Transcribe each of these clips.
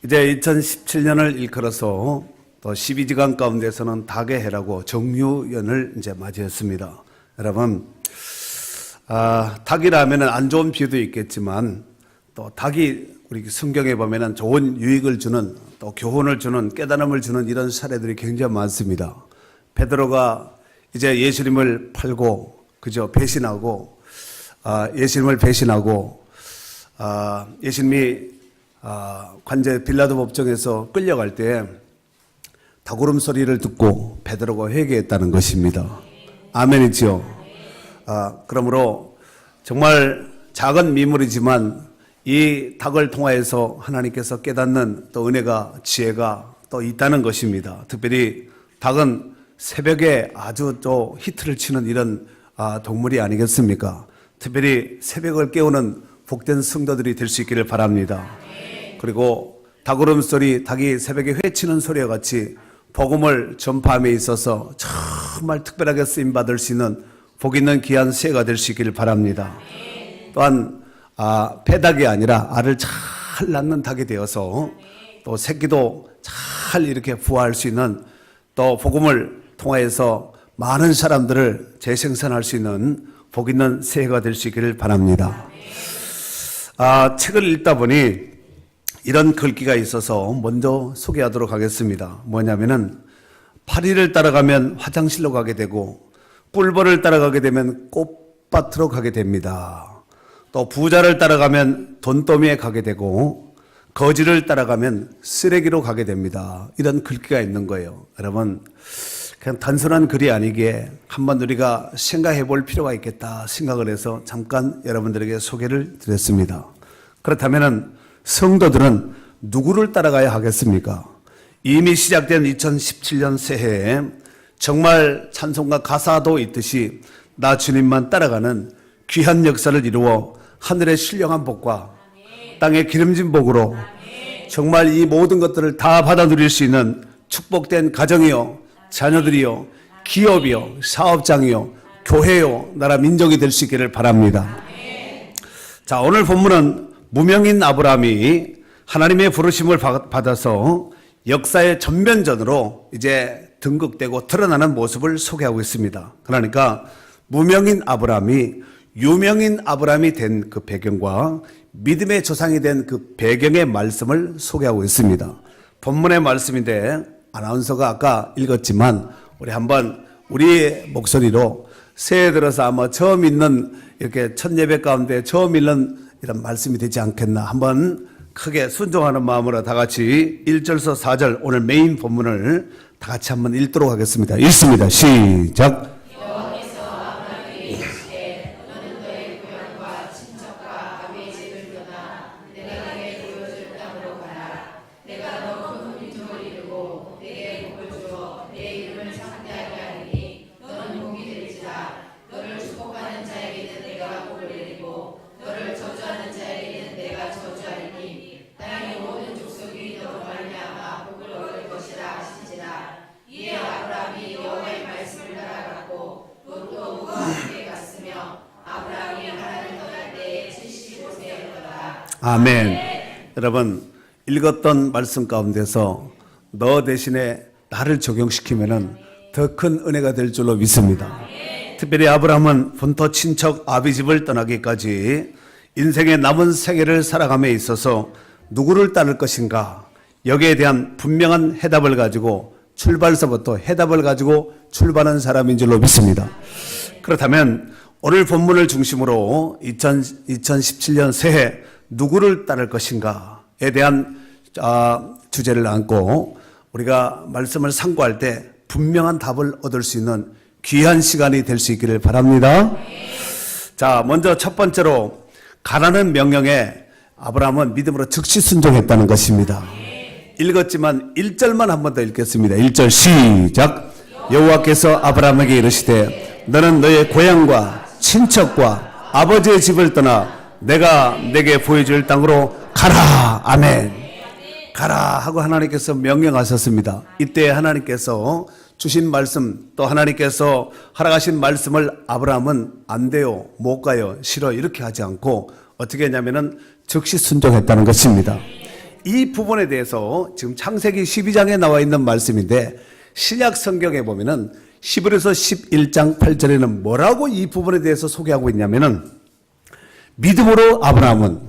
이제 2017년을 일컬어서 또 12지간 가운데서는 닭의 해라고 정유연을 이제 맞이했습니다. 여러분, 닭이라면은 안 좋은 비유도 있겠지만 또 닭이 우리 성경에 보면은 좋은 유익을 주는 또 교훈을 주는 깨달음을 주는 이런 사례들이 굉장히 많습니다. 베드로가 이제 예수님을 팔고 배신하고 예수님을 배신하고 예수님이 관제 빌라도 법정에서 끌려갈 때 닭울음 소리를 듣고 베드로가 회개했다는 것입니다. 아멘이죠. 그러므로 정말 작은 미물이지만 이 닭을 통하여서 하나님께서 깨닫는 또 은혜가 지혜가 또 있다는 것입니다. 특별히 닭은 새벽에 아주 또 히트를 치는 이런 동물이 아니겠습니까? 특별히 새벽을 깨우는 복된 성도들이 될 수 있기를 바랍니다. 그리고 닭울음 소리, 닭이 새벽에 회치는 소리와 같이 복음을 전파함에 있어서 정말 특별하게 쓰임받을 수 있는 복 있는 귀한 새가 될 수 있기를 바랍니다. 또한 폐닭이 아니라 알을 잘 낳는 닭이 되어서 또 새끼도 잘 이렇게 부화할 수 있는 또 복음을 통하여서 많은 사람들을 재생산할 수 있는 복 있는 새해가 될 수 있기를 바랍니다. 책을 읽다 보니 이런 글귀가 있어서 먼저 소개하도록 하겠습니다. 뭐냐면은 파리를 따라가면 화장실로 가게 되고 꿀벌을 따라가게 되면 꽃밭으로 가게 됩니다. 또 부자를 따라가면 돈더미에 가게 되고 거지를 따라가면 쓰레기로 가게 됩니다. 이런 글귀가 있는 거예요. 여러분, 그냥 단순한 글이 아니기에 한번 우리가 생각해 볼 필요가 있겠다 생각을 해서 잠깐 여러분들에게 소개를 드렸습니다. 그렇다면은 성도들은 누구를 따라가야 하겠습니까? 이미 시작된 2017년 새해에 정말 찬송가 가사도 있듯이 나 주님만 따라가는 귀한 역사를 이루어 하늘의 신령한 복과 땅의 기름진 복으로 정말 이 모든 것들을 다 받아 누릴 수 있는 축복된 가정이요, 자녀들이요, 기업이요, 사업장이요, 교회요, 나라 민족이 될 수 있기를 바랍니다. 자, 오늘 본문은 무명인 아브라함이 하나님의 부르심을 받아서 역사의 전면전으로 이제 등극되고 드러나는 모습을 소개하고 있습니다. 그러니까 무명인 아브라함이 유명인 아브라함이 된 그 배경과 믿음의 조상이 된 그 배경의 말씀을 소개하고 있습니다. 본문의 말씀인데 아나운서가 아까 읽었지만 우리 한번 우리의 목소리로 새해 들어서 아마 처음 읽는 이렇게 첫 예배 가운데 처음 읽는 이런 말씀이 되지 않겠나. 한번 크게 순종하는 마음으로 다 같이 1절서 4절 오늘 메인 본문을 다 같이 한번 읽도록 하겠습니다. 읽습니다. 시작. 아멘. 여러분, 읽었던 말씀 가운데서 너 대신에 나를 적용시키면은 더 큰 은혜가 될 줄로 믿습니다. 특별히 아브라함은 본토 친척 아비집을 떠나기까지 인생의 남은 생애를 살아감에 있어서 누구를 따를 것인가, 여기에 대한 분명한 해답을 가지고 출발서부터 해답을 가지고 출발한 사람인 줄로 믿습니다. 그렇다면 오늘 본문을 중심으로 2017년 새해 누구를 따를 것인가에 대한 주제를 안고 우리가 말씀을 상고할 때 분명한 답을 얻을 수 있는 귀한 시간이 될 수 있기를 바랍니다. 자, 먼저 첫 번째로 가라는 명령에 아브라함은 믿음으로 즉시 순종했다는 것입니다. 읽었지만 1절만 한 번 더 읽겠습니다. 1절 시작. 여호와께서 아브라함에게 이르시되 너는 너의 고향과 친척과 아버지의 집을 떠나 내가 내게 보여줄 땅으로 가라. 아멘. 가라 하고 하나님께서 명령하셨습니다. 이때 하나님께서 주신 말씀 또 하나님께서 허락하신 말씀을 아브라함은 안 돼요, 못 가요, 싫어 이렇게 하지 않고 어떻게 했냐면은 즉시 순종했다는 것입니다. 이 부분에 대해서 지금 창세기 12장에 나와 있는 말씀인데 신약 성경에 보면은 11에서 11장 8절에는 뭐라고 이 부분에 대해서 소개하고 있냐면은 믿음으로 아브라함은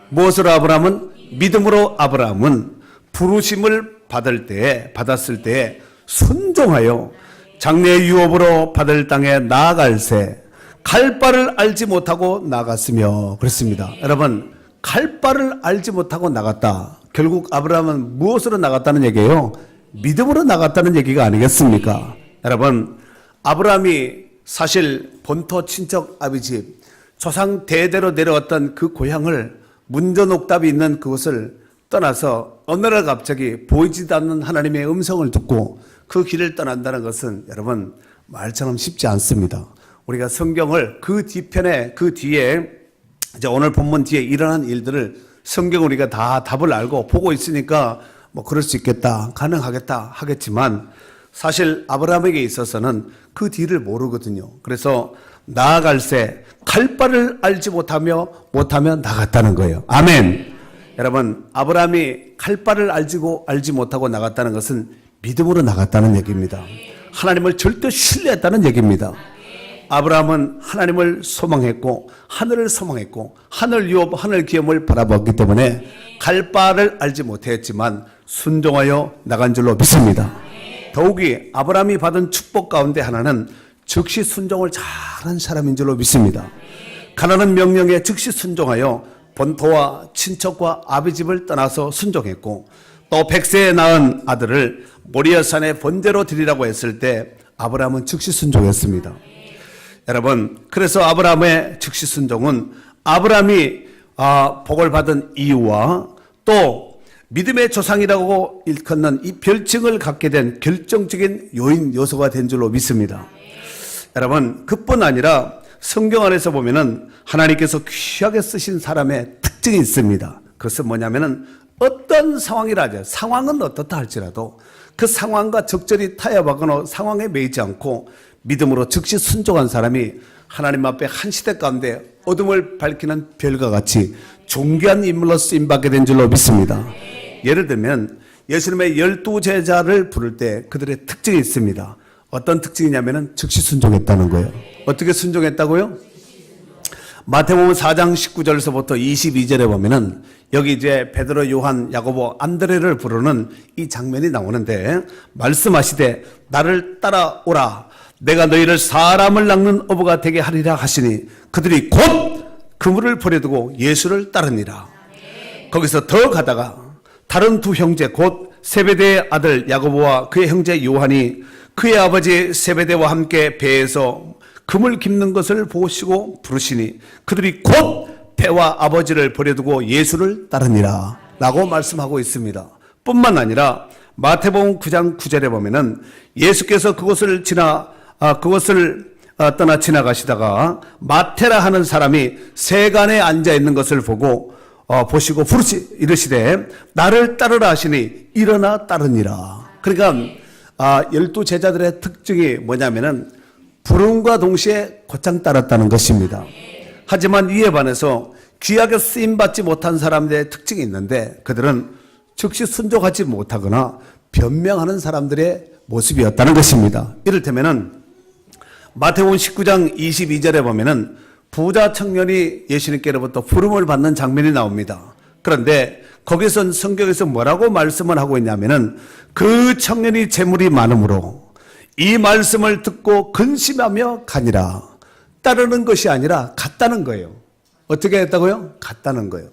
무엇으로 아브라함은 믿음으로 아브라함은 부르심을 받았을 때 순종하여 장래의 유업으로 받을 땅에 나아갈새 갈 바를 알지 못하고 나갔으며 그랬습니다. 여러분, 갈 바를 알지 못하고 나갔다. 결국 아브라함은 무엇으로 나갔다는 얘기예요? 믿음으로 나갔다는 얘기가 아니겠습니까? 여러분, 아브라함이 사실 본토 친척 아비집 조상 대대로 내려왔던 그 고향을 문전옥답이 있는 그곳을 떠나서 어느 날 갑자기 보이지도 않는 하나님의 음성을 듣고 그 길을 떠난다는 것은 여러분 말처럼 쉽지 않습니다. 우리가 성경을 그 뒤편에 그 뒤에 이제 오늘 본문 뒤에 일어난 일들을 성경 우리가 다 답을 알고 보고 있으니까 뭐 그럴 수 있겠다, 가능하겠다 하겠지만 사실 아브라함에게 있어서는 그 뒤를 모르거든요. 그래서 나아갈새 갈 바를 알지 못하면 나갔다는 거예요. 아멘. 여러분, 아브라함이 갈 바를 알지 못하고 나갔다는 것은 믿음으로 나갔다는 얘기입니다. 하나님을 절대 신뢰했다는 얘기입니다. 아브라함은 하나님을 소망했고 하늘을 소망했고 하늘 유업, 하늘 기업을 바라봤기 때문에 갈 바를 알지 못했지만 순종하여 나간 줄로 믿습니다. 더욱이 아브라함이 받은 축복 가운데 하나는 즉시 순종을 잘한 사람인 줄로 믿습니다. 가나안 명령에 즉시 순종하여 본토와 친척과 아비집을 떠나서 순종했고 또 100세에 낳은 아들을 모리아산의 번제로 드리라고 했을 때 아브라함은 즉시 순종했습니다. 여러분, 그래서 아브라함의 즉시 순종은 아브라함이 복을 받은 이유와 또 믿음의 조상이라고 일컫는 이 별칭을 갖게 된 결정적인 요소가 된 줄로 믿습니다. 여러분, 그뿐 아니라 성경 안에서 보면은 하나님께서 귀하게 쓰신 사람의 특징이 있습니다. 그것은 뭐냐면은 어떤 상황이라죠. 상황은 어떻다 할지라도 그 상황과 적절히 타협하거나 상황에 매이지 않고 믿음으로 즉시 순종한 사람이 하나님 앞에 한 시대 가운데 어둠을 밝히는 별과 같이 존귀한 인물로 쓰임받게 된 줄로 믿습니다. 예를 들면 예수님의 12제자를 부를 때 그들의 특징이 있습니다. 어떤 특징이냐면은 즉시 순종했다는 거예요. 어떻게 순종했다고요? 마태복음 4장 19절에서부터 22절에 보면은 여기 이제 베드로, 요한, 야고보, 안드레를 부르는 이 장면이 나오는데 말씀하시되 나를 따라오라 내가 너희를 사람을 낚는 어부가 되게 하리라 하시니 그들이 곧 그물을 버려두고 예수를 따르니라. 거기서 더 가다가 다른 두 형제 곧 세베대의 아들 야고보와 그의 형제 요한이 그의 아버지 세베대와 함께 배에서 금을 깁는 것을 보시고 부르시니 그들이 곧 배와 아버지를 버려두고 예수를 따르니라 라고 말씀하고 있습니다. 뿐만 아니라 마태복음 9장 9절에 보면은 예수께서 그것을 떠나 지나가시다가 마태라 하는 사람이 세간에 앉아 있는 것을 보시고 이르시되 나를 따르라 하시니 일어나 따르니라. 그러니까 12제자들의 특징이 뭐냐면은 부름과 동시에 곧장 따랐다는 것입니다. 하지만 이에 반해서 귀하게 쓰임받지 못한 사람들의 특징이 있는데 그들은 즉시 순종하지 못하거나 변명하는 사람들의 모습이었다는 것입니다. 이를테면은 마태복음 19장 22절에 보면은 부자 청년이 예수님께로부터 부름을 받는 장면이 나옵니다. 그런데 거기선 성경에서 뭐라고 말씀을 하고 있냐면은 그 청년이 재물이 많으므로 이 말씀을 듣고 근심하며 가니라. 따르는 것이 아니라 갔다는 거예요. 어떻게 했다고요? 갔다는 거예요.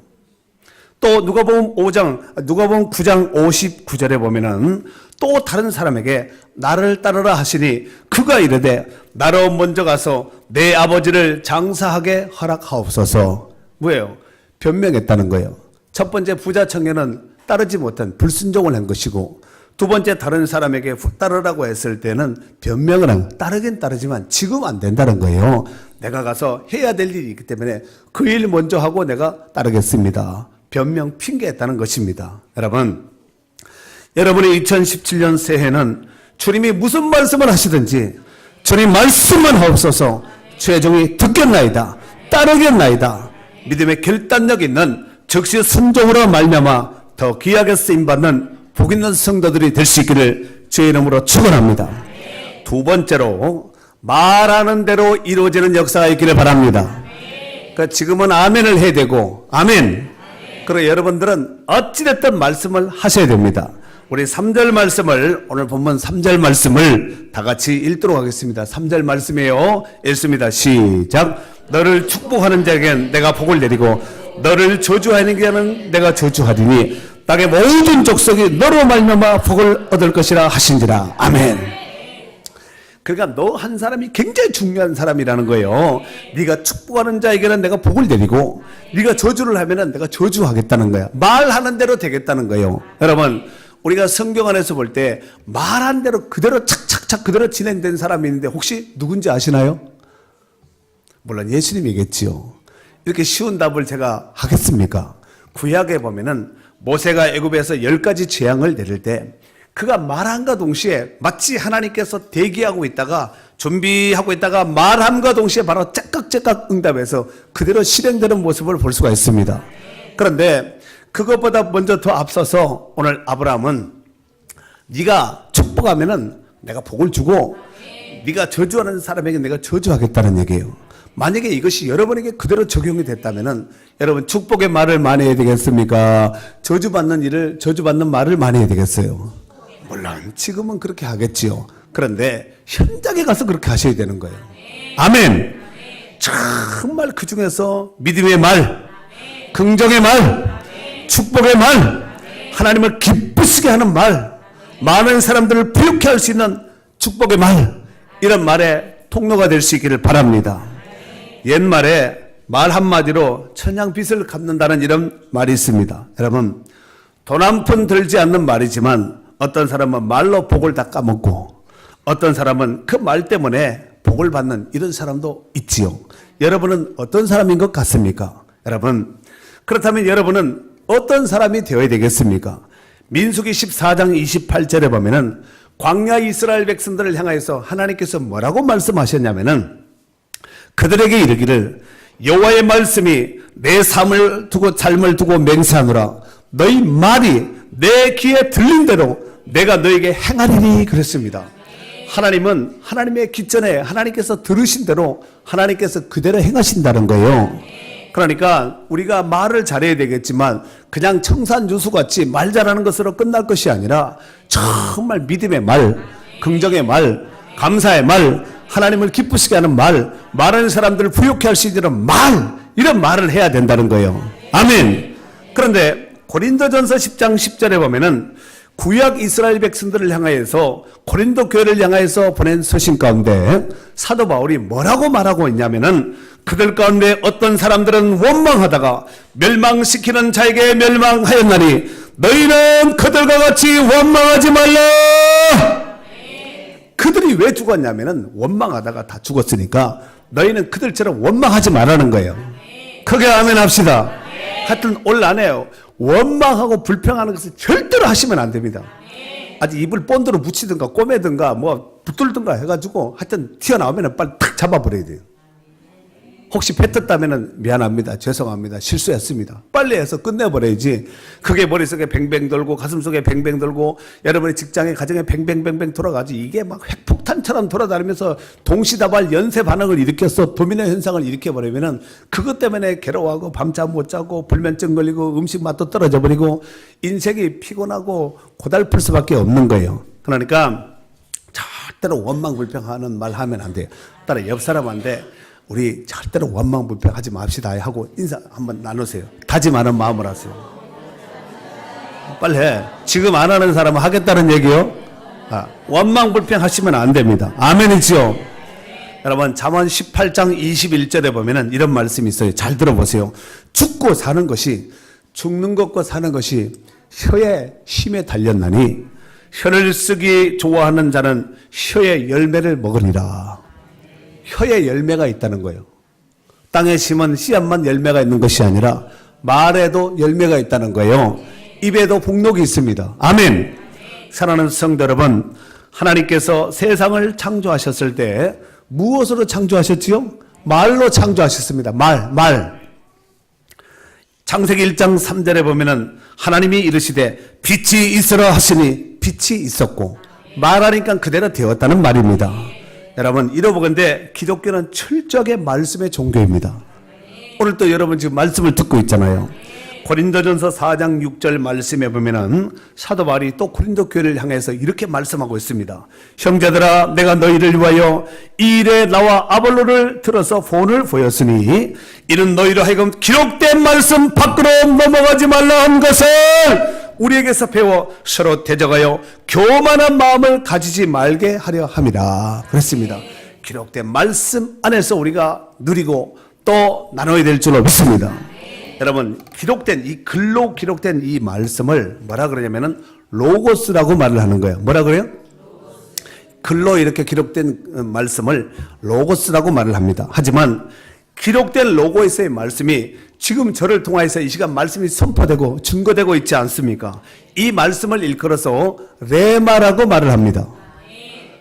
또 누가복음 9장 59절에 보면은 또 다른 사람에게 나를 따르라 하시니 그가 이르되 나로 먼저 가서 내 아버지를 장사하게 허락하옵소서. 뭐예요? 변명했다는 거예요. 첫 번째 부자 청년은 따르지 못한 불순종을 한 것이고 두 번째 다른 사람에게 따르라고 했을 때는 변명을 따르긴 따르지만 지금 안 된다는 거예요. 내가 가서 해야 될 일이 있기 때문에 그 일 먼저 하고 내가 따르겠습니다. 변명 핑계했다는 것입니다. 여러분의 2017년 새해는 주님이 무슨 말씀을 하시든지 주님 말씀만 하옵소서. 주의 종이 듣겠나이다 따르겠나이다 믿음의 결단력 있는 즉시 순종으로 말미암아 더 귀하게 쓰임받는 복 있는 성도들이 될 수 있기를 주의 이름으로 축원합니다. 두 번째로 말하는 대로 이루어지는 역사가 있기를 바랍니다. 그러니까 지금은 아멘을 해야 되고 아멘. 그리고 여러분들은 어찌됐든 말씀을 하셔야 됩니다. 우리 3절 말씀을 오늘 본문 3절 말씀을 다 같이 읽도록 하겠습니다. 3절 말씀이에요. 읽습니다. 시작. 너를 축복하는 자에게는 내가 복을 내리고 너를 저주하는 자에게는 내가 저주하리니 땅의 모든 족속이 너로 말미암아 복을 얻을 것이라 하신지라. 아멘. 그러니까 너 한 사람이 굉장히 중요한 사람이라는 거예요. 네가 축복하는 자에게는 내가 복을 내리고 네가 저주를 하면은 내가 저주하겠다는 거야. 말하는 대로 되겠다는 거예요. 여러분, 우리가 성경 안에서 볼 때 말한 대로 그대로 착착착 그대로 진행된 사람이 있는데 혹시 누군지 아시나요? 물론 예수님이겠지요. 이렇게 쉬운 답을 제가 하겠습니까? 구약에 보면은 모세가 애굽에서 10가지 재앙을 내릴 때 그가 말함과 동시에 마치 하나님께서 대기하고 있다가 준비하고 있다가 말함과 동시에 바로 째깍째깍 응답해서 그대로 실행되는 모습을 볼 수가 있습니다. 그런데 그것보다 먼저 더 앞서서 오늘 아브라함은 네가 축복하면은 내가 복을 주고 네가 저주하는 사람에게 내가 저주하겠다는 얘기예요. 만약에 이것이 여러분에게 그대로 적용이 됐다면은 여러분 축복의 말을 많이 해야 되겠습니까? 저주받는 말을 많이 해야 되겠어요? 물론 지금은 그렇게 하겠지요. 그런데 현장에 가서 그렇게 하셔야 되는 거예요. 아멘. 정말 그 중에서 믿음의 말, 긍정의 말, 축복의 말, 하나님을 기쁘시게 하는 말, 많은 사람들을 부유케 할 수 있는 축복의 말, 이런 말의 통로가 될 수 있기를 바랍니다. 옛말에 말 한마디로 천냥빚을 갚는다는 이런 말이 있습니다. 여러분, 돈 한 푼 들지 않는 말이지만 어떤 사람은 말로 복을 다 까먹고 어떤 사람은 그 말 때문에 복을 받는 이런 사람도 있지요. 여러분은 어떤 사람인 것 같습니까? 여러분, 그렇다면 여러분은 어떤 사람이 되어야 되겠습니까? 민수기 14장 28절에 보면은 광야 이스라엘 백성들을 향하여서 하나님께서 뭐라고 말씀하셨냐면은 그들에게 이르기를 여호와의 말씀이 내 삶을 두고 맹세하노라. 너희 말이 내 귀에 들린 대로 내가 너에게 행하리니 그랬습니다. 하나님은 하나님의 기전에 하나님께서 들으신 대로 하나님께서 그대로 행하신다는 거예요. 그러니까 우리가 말을 잘해야 되겠지만 그냥 청산유수같이 말 잘하는 것으로 끝날 것이 아니라 정말 믿음의 말, 긍정의 말, 감사의 말, 하나님을 기쁘시게 하는 말, 말하는 사람들을 부유케 할 수 있는 말, 이런 말을 해야 된다는 거예요. 아멘. 그런데 고린도전서 10장 10절에 보면은 구약 이스라엘 백성들을 향하여서 고린도 교회를 향하여서 보낸 서신 가운데 사도 바울이 뭐라고 말하고 있냐면은 그들 가운데 어떤 사람들은 원망하다가 멸망시키는 자에게 멸망하였나니 너희는 그들과 같이 원망하지 말라. 그들이 왜 죽었냐면은 원망하다가 다 죽었으니까 너희는 그들처럼 원망하지 말라는 거예요. 크게 아멘 합시다. 하여튼 올 안에요. 원망하고 불평하는 것을 절대로 하시면 안 됩니다. 아직 입을 본드로 붙이든가 꼬매든가 뭐 붙들든가 해가지고 하여튼 튀어나오면 빨리 탁 잡아버려야 돼요. 혹시 뱉었다면 미안합니다. 죄송합니다. 실수했습니다. 빨리 해서 끝내버려야지. 그게 머릿속에 뱅뱅 돌고 가슴속에 뱅뱅 돌고 여러분의 직장에 가정에 뱅뱅뱅뱅 돌아가지 이게 막 핵폭탄처럼 돌아다니면서 동시다발 연쇄 반응을 일으켜서 도미노 현상을 일으켜버리면은 그것 때문에 괴로워하고 밤잠 못 자고 불면증 걸리고 음식 맛도 떨어져 버리고 인생이 피곤하고 고달플 수밖에 없는 거예요. 그러니까 절대로 원망불평하는 말 하면 안 돼요. 따라 옆 사람한테 우리 절대로 원망불평하지 맙시다 하고 인사 한번 나누세요. 다짐하는 마음을 하세요. 빨리 해. 지금 안 하는 사람은 하겠다는 얘기요. 원망불평하시면 안 됩니다. 아멘이지요. 여러분 잠언 18장 21절에 보면은 이런 말씀이 있어요. 잘 들어보세요. 죽고 사는 것이 죽는 것과 사는 것이 혀의 힘에 달렸나니 혀를 쓰기 좋아하는 자는 혀의 열매를 먹으리라. 혀에 열매가 있다는 거예요. 땅에 심은 씨앗만 열매가 있는 것이 아니라 말에도 열매가 있다는 거예요. 입에도 복록이 있습니다. 아멘. 사랑하는 성도 여러분, 하나님께서 세상을 창조하셨을 때 무엇으로 창조하셨지요? 말로 창조하셨습니다. 말. 창세기 1장 3절에 보면은 하나님이 이르시되 빛이 있으라 하시니 빛이 있었고 말하니까 그대로 되었다는 말입니다. 여러분 이러보건대 기독교는 철저하게 말씀의 종교입니다. 오늘 또 여러분 지금 말씀을 듣고 있잖아요. 고린도전서 4장 6절 말씀에 보면은 사도 바울이 또 고린도 교회를 향해서 이렇게 말씀하고 있습니다. 형제들아 내가 너희를 위하여 이 일에 나와 아볼로를 들어서 본을 보였으니 이는 너희로 하여금 기록된 말씀 밖으로 넘어가지 말라 한 것을 우리에게서 배워 서로 대적하여 교만한 마음을 가지지 말게 하려 함이라 그랬습니다. 기록된 말씀 안에서 우리가 누리고 또 나눠야 될 줄로 믿습니다. 여러분 기록된 이 글로 기록된 이 말씀을 뭐라 그러냐면은 로고스라고 말을 하는 거예요. 뭐라 그래요? 글로 이렇게 기록된 말씀을 로고스라고 말을 합니다. 하지만 기록된 로고에서의 말씀이 지금 저를 통하여서 이 시간 말씀이 선포되고 증거되고 있지 않습니까? 이 말씀을 일컬어서 레마라고 말을 합니다.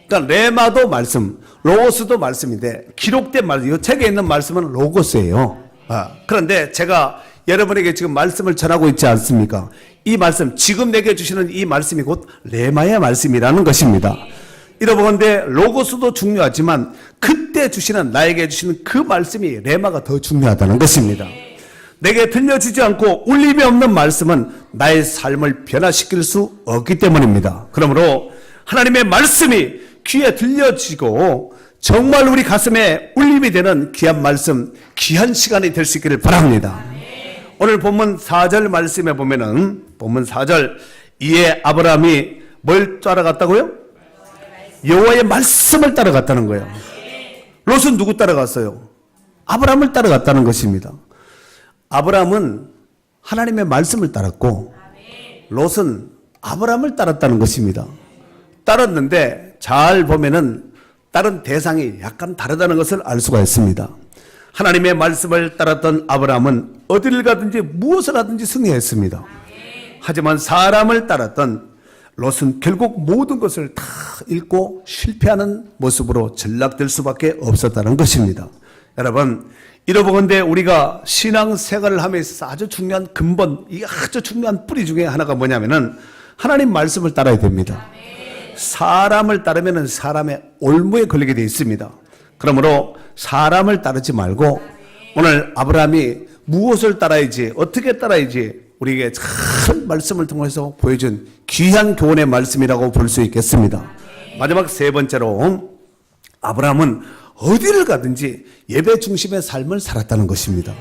그러니까 레마도 말씀, 로고스도 말씀인데 기록된 말씀, 이 책에 있는 말씀은 로고스예요. 그런데 제가 여러분에게 지금 말씀을 전하고 있지 않습니까? 이 말씀, 지금 내게 주시는 이 말씀이 곧 레마의 말씀이라는 것입니다. 이러보건대 로고스도 중요하지만 그때 주시는, 나에게 주시는 그 말씀이 레마가 더 중요하다는 것입니다. 내게 들려지지 않고 울림이 없는 말씀은 나의 삶을 변화시킬 수 없기 때문입니다. 그러므로 하나님의 말씀이 귀에 들려지고 정말 우리 가슴에 울림이 되는 귀한 말씀, 귀한 시간이 될 수 있기를 바랍니다. 오늘 본문 4절 말씀에 보면은 본문 4절 이에 아브라함이 뭘 따라갔다고요? 여호와의 말씀을 따라갔다는 거예요. 롯은 누구 따라갔어요? 아브라함을 따라갔다는 것입니다. 아브라함은 하나님의 말씀을 따랐고 롯은 아브라함을 따랐다는 것입니다. 따랐는데 잘 보면은 따른 대상이 약간 다르다는 것을 알 수가 있습니다. 하나님의 말씀을 따랐던 아브라함은 어디를 가든지 무엇을 하든지 승리했습니다. 하지만 사람을 따랐던 롯은 결국 모든 것을 다 잃고 실패하는 모습으로 전락될 수밖에 없었다는 것입니다. 여러분 이러보건대 우리가 신앙생활을 함에 있어서 아주 중요한 근본, 이게 아주 중요한 뿌리 중에 하나가 뭐냐면은 하나님 말씀을 따라야 됩니다. 사람을 따르면 사람의 올무에 걸리게 되어 있습니다. 그러므로 사람을 따르지 말고 오늘 아브라함이 무엇을 따라야지, 어떻게 따라야지 우리에게 참 말씀을 통해서 보여준 귀한 교훈의 말씀이라고 볼 수 있겠습니다. 마지막 세 번째로 아브라함은 어디를 가든지 예배 중심의 삶을 살았다는 것입니다.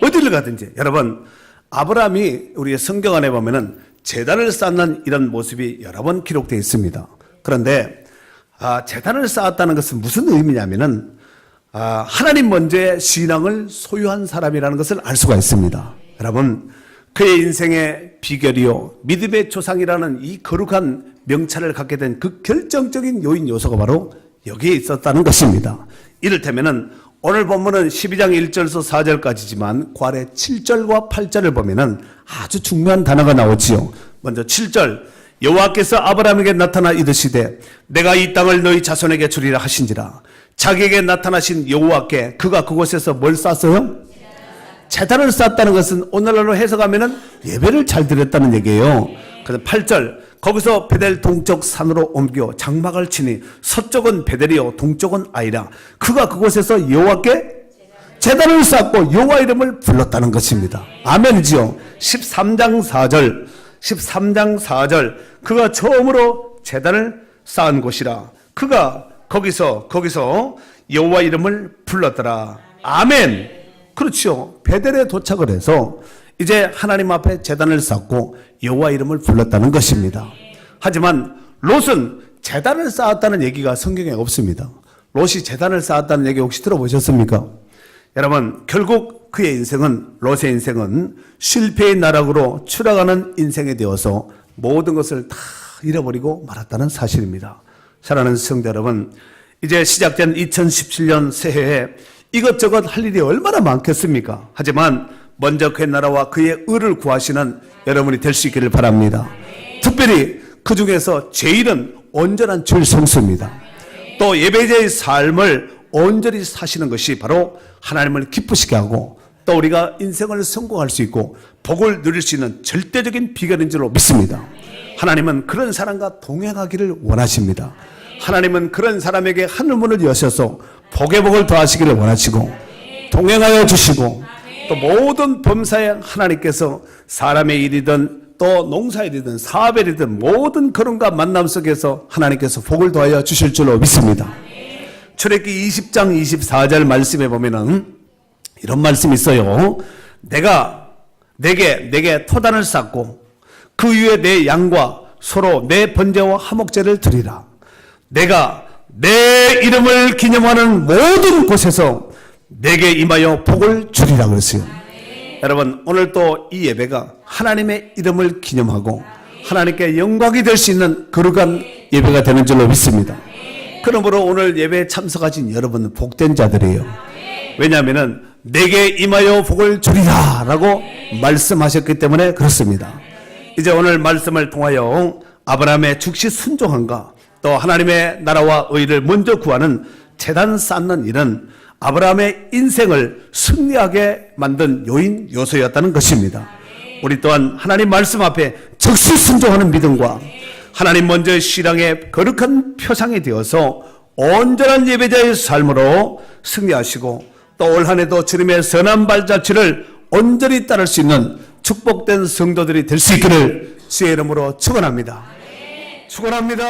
어디를 가든지. 여러분 아브라함이 우리의 성경 안에 보면은 제단을 쌓는 이런 모습이 여러 번 기록되어 있습니다. 그런데 제단을 쌓았다는 것은 무슨 의미냐면은 하나님 먼저의 신앙을 소유한 사람이라는 것을 알 수가 있습니다. 여러분 그의 인생의 비결이요 믿음의 조상이라는 이 거룩한 명찰을 갖게 된 그 결정적인 요인 요소가 바로 여기에 있었다는 것입니다. 이를테면은 오늘 본문은 12장 1절에서 4절까지지만 그 아래 7절과 8절을 보면은 아주 중요한 단어가 나오지요. 먼저 7절 여호와께서 아브라함에게 나타나 이르시되 내가 이 땅을 너희 자손에게 주리라 하신지라. 자기에게 나타나신 여호와께 그가 그곳에서 뭘 쌓았어요? 제단을 쌓았다는 것은 오늘날로 해석하면은 예배를 잘 드렸다는 얘기예요. 그래서 8절 거기서 베델 동쪽 산으로 옮겨 장막을 치니 서쪽은 베델이요 동쪽은 아이라. 그가 그곳에서 여호와께 제단을 쌓고 여호와 이름을 불렀다는 것입니다. 아멘이지요. 13장 4절 그가 처음으로 제단을 쌓은 곳이라. 그가 거기서 여호와 이름을 불렀더라. 아멘. 그렇죠. 베델에 도착을 해서 이제 하나님 앞에 제단을 쌓고 여호와 이름을 불렀다는 것입니다. 하지만 롯은 제단을 쌓았다는 얘기가 성경에 없습니다. 롯이 제단을 쌓았다는 얘기 혹시 들어보셨습니까? 여러분 결국 그의 인생은, 롯의 인생은 실패의 나락으로 추락하는 인생이 되어서 모든 것을 다 잃어버리고 말았다는 사실입니다. 사랑하는 성도 여러분, 이제 시작된 2017년 새해에 이것저것 할 일이 얼마나 많겠습니까? 하지만 먼저 그의 나라와 그의 의를 구하시는 여러분이 될 수 있기를 바랍니다. 특별히 그 중에서 제일은 온전한 절 성수입니다. 또 예배자의 삶을 온전히 사시는 것이 바로 하나님을 기쁘시게 하고 또 우리가 인생을 성공할 수 있고 복을 누릴 수 있는 절대적인 비결인 줄로 믿습니다. 하나님은 그런 사람과 동행하기를 원하십니다. 하나님은 그런 사람에게 하늘문을 여셔서 복의 복을 더하시기를 원하시고 동행하여 주시고 또 모든 범사에 하나님께서 사람의 일이든 또 농사일이든 사업일이든 모든 그런과 만남 속에서 하나님께서 복을 더하여 주실 줄로 믿습니다. 출애굽기 20장 24절 말씀에 보면은 이런 말씀이 있어요. 내가 내게 토단을 쌓고 그 위에 내 양과 소로 내 번제와 화목제를 드리라. 내가 내 이름을 기념하는 모든 곳에서 내게 임하여 복을 주리라 그랬어요. 여러분, 오늘 또 이 예배가 하나님의 이름을 기념하고 하나님께 영광이 될 수 있는 거룩한 예배가 되는 줄로 믿습니다. 그러므로 오늘 예배에 참석하신 여러분은 복된 자들이에요. 왜냐하면 내게 임하여 복을 주리라 라고 말씀하셨기 때문에 그렇습니다. 이제 오늘 말씀을 통하여 아브라함의 즉시 순종함과 또 하나님의 나라와 의를 먼저 구하는 제단 쌓는 일은 아브라함의 인생을 승리하게 만든 요인 요소였다는 것입니다. 우리 또한 하나님 말씀 앞에 즉시 순종하는 믿음과 하나님 먼저 신앙의 거룩한 표상이 되어서 온전한 예배자의 삶으로 승리하시고 또 올 한 해도 주님의 선한 발자취를 온전히 따를 수 있는 축복된 성도들이 될 수 있기를 주의 이름으로 축원합니다. 축원합니다.